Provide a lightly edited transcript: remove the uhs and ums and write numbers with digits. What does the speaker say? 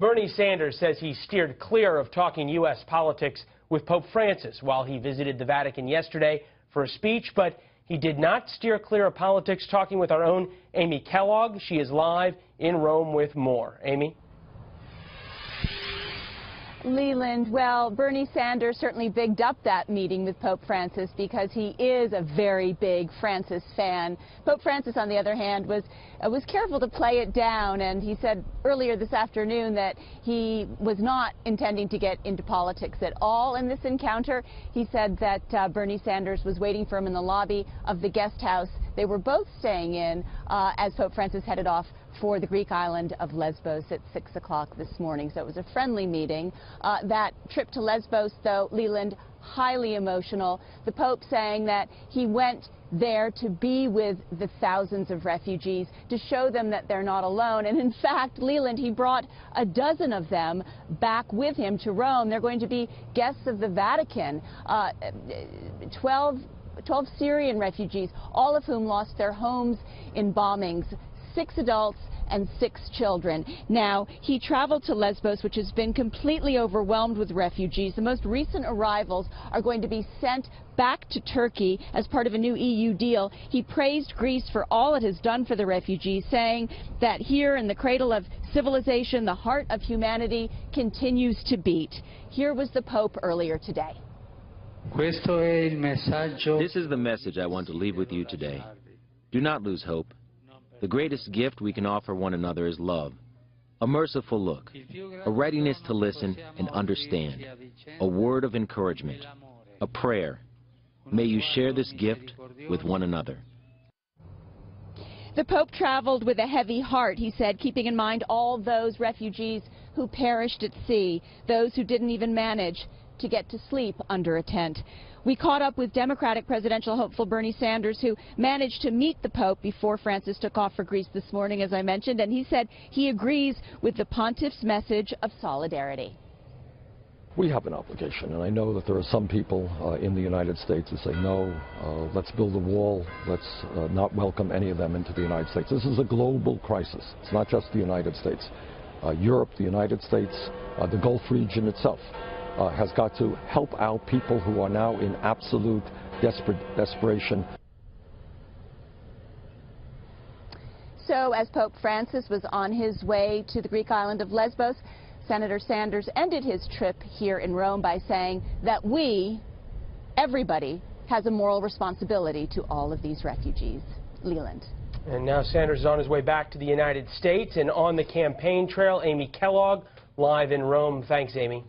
Bernie Sanders says he steered clear of talking U.S. politics with Pope Francis while he visited the Vatican yesterday for a speech, but he did not steer clear of politics talking with our own Amy Kellogg. She is live in Rome with more. Amy? Leland, well, Bernie Sanders certainly bigged up that meeting with Pope Francis because he is a very big Francis fan. Pope Francis, on the other hand, was careful to play it down, and he said earlier this afternoon that he was not intending to get into politics at all in this encounter. He said that Bernie Sanders was waiting for him in the lobby of the guest house they were both staying in as Pope Francis headed off for the Greek island of Lesbos at 6 o'clock this morning. So it was a friendly meeting. That trip to Lesbos, though, Leland, highly emotional. The Pope saying that he went there to be with the thousands of refugees, to show them that they're not alone. And in fact, Leland, he brought a dozen of them back with him to Rome. They're going to be guests of the Vatican. 12 Syrian refugees, all of whom lost their homes in bombings. 6 adults and 6 children. Now, he traveled to Lesbos, which has been completely overwhelmed with refugees. The most recent arrivals are going to be sent back to Turkey as part of a new EU deal. He praised Greece for all it has done for the refugees, saying that here in the cradle of civilization, the heart of humanity continues to beat. Here was the Pope earlier today. This is the message I want to leave with you today. Do not lose hope. The greatest gift we can offer one another is love, a merciful look, a readiness to listen and understand, a word of encouragement, a prayer. May you share this gift with one another. The Pope traveled with a heavy heart, he said, keeping in mind all those refugees who perished at sea, those who didn't even manage to get to sleep under a tent. We caught up with Democratic presidential hopeful Bernie Sanders, who managed to meet the Pope before Francis took off for Greece this morning, as I mentioned, and he said he agrees with the Pontiff's message of solidarity. We have an obligation, and I know that there are some people in the United States who say, no, let's build a wall, let's not welcome any of them into the United States. This is a global crisis. It's not just the United States. Europe, the United States, the Gulf region itself has got to help out people who are now in absolute desperation. So as Pope Francis was on his way to the Greek island of Lesbos, Senator Sanders ended his trip here in Rome by saying that everybody, has a moral responsibility to all of these refugees. Leland. And now Sanders is on his way back to the United States, and on the campaign trail, Amy Kellogg live in Rome. Thanks, Amy.